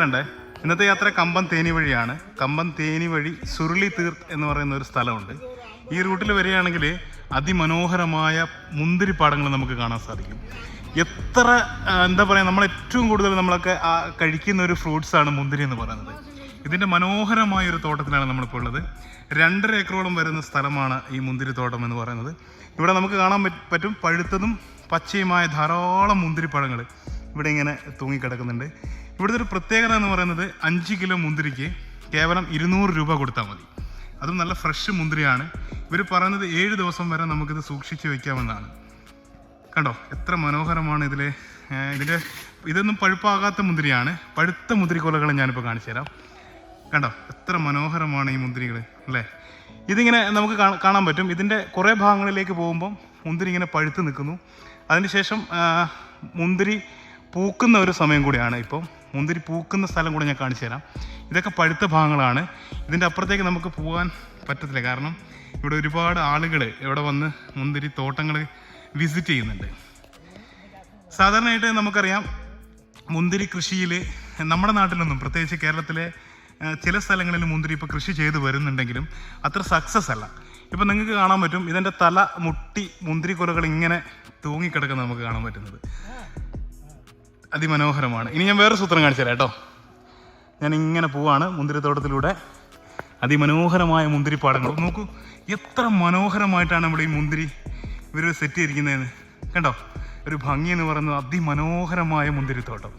ഇന്നത്തെ യാത്ര കമ്പം തേനി വഴിയാണ്. കമ്പം തേനി വഴി സുരുളി തീർത്ത് എന്ന് പറയുന്ന ഒരു സ്ഥലമുണ്ട്. ഈ റൂട്ടിൽ വരികയാണെങ്കിൽ അതിമനോഹരമായ മുന്തിരിപ്പാടങ്ങൾ നമുക്ക് കാണാൻ സാധിക്കും. എത്ര എന്താ പറയുക, നമ്മൾ ഏറ്റവും കൂടുതൽ നമ്മളൊക്കെ കഴിക്കുന്ന ഒരു ഫ്രൂട്ട്സാണ് മുന്തിരി എന്ന് പറയുന്നത്. ഇതിൻ്റെ മനോഹരമായ ഒരു തോട്ടത്തിലാണ് നമ്മളിപ്പോൾ ഉള്ളത്. 2.5 ഏക്കറോളം വരുന്ന സ്ഥലമാണ് ഈ മുന്തിരിത്തോട്ടം എന്ന് പറയുന്നത്. ഇവിടെ നമുക്ക് കാണാൻ പറ്റും പഴുത്തതും പച്ചയുമായ ധാരാളം മുന്തിരിപ്പഴങ്ങൾ ഇവിടെ ഇങ്ങനെ തൂങ്ങിക്കിടക്കുന്നുണ്ട്. ഇവിടുത്തെ ഒരു പ്രത്യേകത എന്ന് പറയുന്നത് 5 കിലോ മുന്തിരിക്ക് കേവലം 200 രൂപ കൊടുത്താൽ മതി. അതും നല്ല ഫ്രഷ് മുന്തിരിയാണ്. ഇവർ പറയുന്നത് 7 ദിവസം വരെ നമുക്കിത് സൂക്ഷിച്ച് വയ്ക്കാമെന്നാണ്. കണ്ടോ എത്ര മനോഹരമാണ് ഇതൊന്നും പഴുപ്പാകാത്ത മുന്തിരിയാണ്. പഴുത്ത മുന്തിരിക്കൊലകൾ ഞാനിപ്പോൾ കാണിച്ചു തരാം. കണ്ടോ എത്ര മനോഹരമാണ് ഈ മുന്തിരികൾ അല്ലേ. ഇതിങ്ങനെ നമുക്ക് കാണാൻ പറ്റും. ഇതിൻ്റെ കുറേ ഭാഗങ്ങളിലേക്ക് പോകുമ്പം മുന്തിരി ഇങ്ങനെ പഴുത്ത് നിൽക്കുന്നു. അതിനുശേഷം മുന്തിരി പൂക്കുന്ന ഒരു സമയം കൂടിയാണ്. ഇപ്പം മുന്തിരി പൂക്കുന്ന സ്ഥലം കൂടെ ഞാൻ കാണിച്ചു തരാം. ഇതൊക്കെ പഴുത്ത ഭാഗങ്ങളാണ്. ഇതിൻ്റെ അപ്പുറത്തേക്ക് നമുക്ക് പോകാൻ പറ്റത്തില്ല, കാരണം ഇവിടെ ഒരുപാട് ആളുകൾ ഇവിടെ വന്ന് മുന്തിരി തോട്ടങ്ങൾ വിസിറ്റ് ചെയ്യുന്നുണ്ട്. സാധാരണയായിട്ട് നമുക്കറിയാം മുന്തിരി കൃഷിയിൽ നമ്മുടെ നാട്ടിലൊന്നും, പ്രത്യേകിച്ച് കേരളത്തിലെ ചില സ്ഥലങ്ങളിൽ മുന്തിരി ഇപ്പോൾ കൃഷി ചെയ്ത് വരുന്നുണ്ടെങ്കിലും അത്ര സക്സസ് അല്ല. ഇപ്പം നിങ്ങൾക്ക് കാണാൻ പറ്റും ഇതിൻ്റെ തല മുട്ടി മുന്തിരി കുലകൾ ഇങ്ങനെ തൂങ്ങിക്കിടക്കുന്നത് നമുക്ക് കാണാൻ പറ്റുന്നത്. അതിമനോഹരമാണ്. ഇനി ഞാൻ വേറെ സൂത്രം കാണിച്ചു തരാം കേട്ടോ. ഞാൻ ഇങ്ങനെ പോവാണ് മുന്തിരിത്തോട്ടത്തിലൂടെ. അതിമനോഹരമായ മുന്തിരിപ്പാടങ്ങൾ നോക്കൂ. എത്ര മനോഹരമായിട്ടാണ് ഇവിടെ ഈ മുന്തിരി ഇവർ സെറ്റ് ചെയ്തിരിക്കുന്നതെന്ന് കണ്ടോ. ഒരു ഭംഗി എന്ന് പറയുന്നത് അതിമനോഹരമായ മുന്തിരിത്തോട്ടം.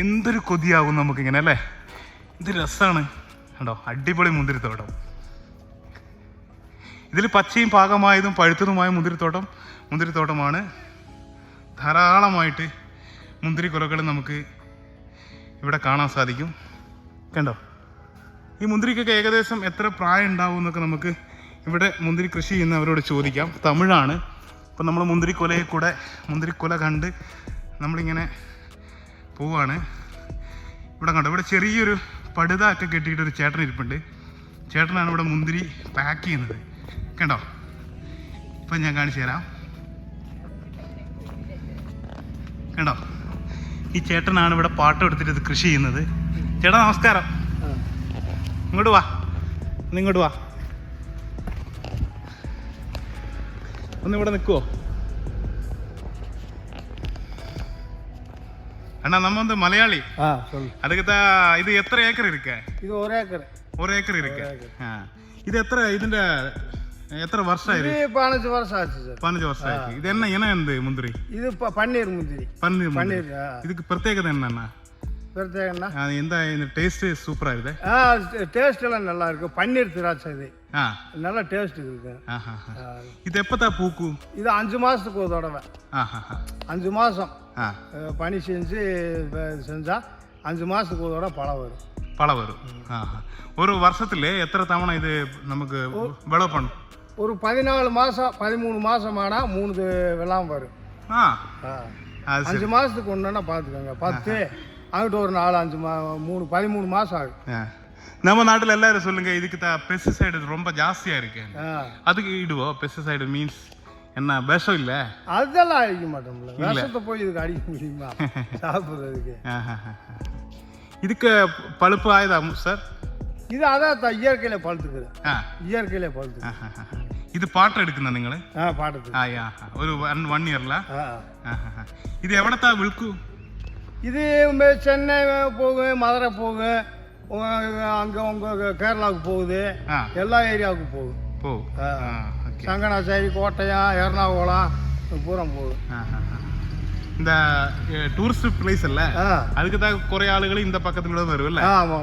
എന്തൊരു കൊതിയാകും നമുക്കിങ്ങനെ അല്ലേ. ഇത് രസമാണ് കണ്ടോ. അടിപൊളി മുന്തിരിത്തോട്ടം. ഇതിൽ പച്ചയും പാകമായതും പഴുത്തതുമായ മുന്തിരിത്തോട്ടമാണ്. ധാരാളമായിട്ട് മുന്തിരി കുലകൾ നമുക്ക് ഇവിടെ കാണാൻ സാധിക്കും. കണ്ടോ ഈ മുന്തിരിക്കൊക്കെ ഏകദേശം എത്ര പ്രായം ഉണ്ടാവും എന്നൊക്കെ നമുക്ക് ഇവിടെ മുന്തിരി കൃഷി ചെയ്യുന്നവരോട് ചോദിക്കാം. തമിഴാണ്. ഇപ്പം നമ്മൾ മുന്തിരിക്കുല കണ്ട് നമ്മളിങ്ങനെ പോവാണ്. ഇവിടെ കണ്ടോ, ഇവിടെ ചെറിയൊരു പടുത ഒക്കെ കെട്ടിയിട്ടൊരു ചേട്ടൻ ഇരിപ്പുണ്ട്. ചേട്ടനാണ് ഇവിടെ മുന്തിരി പാക്ക് ചെയ്യുന്നത്. കണ്ടോ ഇപ്പം ഞാൻ കാണിച്ചു തരാം. കണ്ടോ ഈ ചേട്ടനാണ് ഇവിടെ പാട്ടം എടുത്തിട്ട് ഇത് കൃഷി ചെയ്യുന്നത്. ചേട്ടാ നമസ്കാരം. ഇങ്ങോട്ട് വാ, ഒന്ന് ഇവിടെ നിൽക്കുവോ? அண்ணா நம்ம வந்து மலையாளி. அதுக்கு தான் இது எத்தனை ஏக்கர் இருக்கு? இது 1 ஏக்கர். 1 ஏக்கர் இருக்கு. இது ഇതിന്റെ എത്ര വർഷമായി? 15 വർഷം ആச்சு சார். 15 വർഷം ആയി. ഇത് என்ன இனம் എന്ത് മുന്തിരി? இது பன்னீர் முந்திரி. பன்னீர். இதுக்கு பிரத்யேகதை என்னன்னா? பிரத்யேகம்னா இந்த டேஸ்ட் சூப்பரா இருக்கு. டேஸ்ட் எல்லாம் நல்லா இருக்கு. பன்னீர் திராட்சை இது. நல்ல டேஸ்ட் இருக்கு. இது எப்பதா பூக்கும்? இது 5 மாசத்துக்கு ஒரு தடவை. 5 மாசம் பனி செஞ்சா 5 மாசத்துக்கு ஒரு தடவை பழம் வரும். ஒரு வருஷத்துல எத்தனை தவணை இது நமக்கு விளவு பண்ணும்? ஒரு 14 மாசம் 13 மாசம் ஆனா 3 வெள்ளாம் வரும். 5 மாசத்துக்கு ஒண்ணுன்னா பாத்துக்கோங்க. 10 அங்கிட்ட ஒரு 4 5 3 13 மாசம் ஆகும். நம்ம நாட்டில் எல்லாரும் சொல்லுங்க இதுக்கு பெஸ்டிசைடு ரொம்ப ஜாஸ்தியா இருக்கு. அதுக்கு இடுவோம் பெஸ்டிசைடு மீன்ஸ் என்ன விஷம் இல்ல? அதெல்லாம் அடிக்க மாட்டோம்ல. விஷத்தை போய் இதுக்கு அடிக்க முடியுமா சாப்பிடுறதுக்கு? இதுக்கு பழுப்பு ஆயுதா சார்? ഇത് അതാ ഇയർക്കയിലെ പഴുത്തുന്നത്. ഇത് പാട്ടം എടുക്കുന്ന നിങ്ങൾ? ഒരു 1 ഇയറില. ഇത് എവിടത്താ വിൽക്കൂ? ഇത് ചെന്നൈ പോകും, മധുரை പോകും, அங்கே உங்க கேரளாவுக்கு போகுது, எல்லா ஏரியாவுக்கும் போகும். சங்கனாச்சேரி, கோட்டயம், எர்ணாகுளம் பூரா போகுது. இந்த டூரிஸ்ட் பிளேஸ் இல்ல, அதுக்கு தான் குறை ஆளுகள் இந்த பக்கத்துல வரும்ல. ஆமா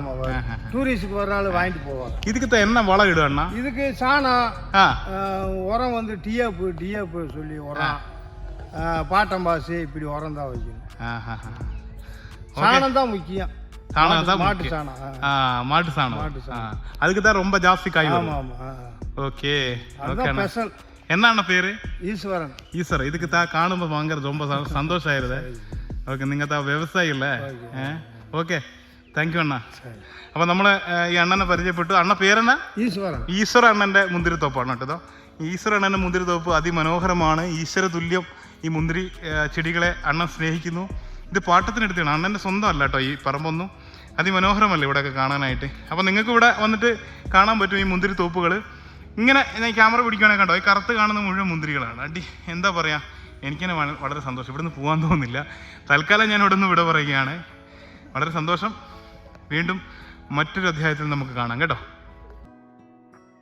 டூரிஸ்டுக்கு வர ஆளு வாங்கிட்டு போவாங்க. இதுக்கு தான் என்ன வளம் இடுவாண்ணா? இதுக்கு சாணம், உரம் வந்து டிஎப் சொல்லி உரம், பாட்டம்பாசி இப்படி உரம் தான் வைக்கணும். சாணம் தான் முக்கியம். மாட்டு சாணம். அதுக்கு தான் ரொம்ப ஜாஸ்தி காய் வரும். ஓகே. എന്നാണ് പേര്? ഈശ്വരൻ. ഇതൊക്കെ കാണുമ്പോൾ ഭയങ്കര ரொம்ப സന്തോഷമായിരുന്നേ. ഓക്കെ, നിങ്ങൾക്ക് വ്യവസായി അല്ലേ? ഓക്കെ, താങ്ക് യു അണ്ണ. അപ്പം നമ്മൾ ഈ അണ്ണനെ പരിചയപ്പെട്ടു. അണ്ണ പേരെന്നാ? ഈശ്വര അണ്ണൻ്റെ മുന്തിരിത്തോപ്പാണ് കേട്ടോ. ഈശ്വര അണ്ണൻ്റെ മുന്തിരിത്തോപ്പ് അതിമനോഹരമാണ്. ഈശ്വര തുല്യം ഈ മുന്തിരി ചെടികളെ അണ്ണൻ സ്നേഹിക്കുന്നു. ഇത് പാട്ടത്തിനെടുത്താണ്, അണ്ണൻ്റെ സ്വന്തം അല്ല കേട്ടോ ഈ പറമ്പൊന്നും. അതിമനോഹരമല്ലേ ഇവിടെയൊക്കെ കാണാനായിട്ട്. അപ്പോൾ നിങ്ങൾക്ക് ഇവിടെ വന്നിട്ട് കാണാൻ പറ്റും ഈ മുന്തിരി തോപ്പുകൾ. ഇങ്ങനെ ഞാൻ ക്യാമറ പിടിക്കുകയാണെങ്കിൽ കണ്ടോ, ഈ കറുത്ത് കാണുന്ന മുഴുവൻ മുന്തിരികളാണ്. എന്താ പറയുക, എനിക്കെന്നെ വളരെ സന്തോഷം. ഇവിടുന്ന് പോകാൻ തോന്നുന്നില്ല. തൽക്കാലം ഞാൻ ഇവിടെ നിന്ന് വിട പറയുകയാണ്. വളരെ സന്തോഷം. വീണ്ടും മറ്റൊരു അധ്യായത്തിൽ നമുക്ക് കാണാം കേട്ടോ.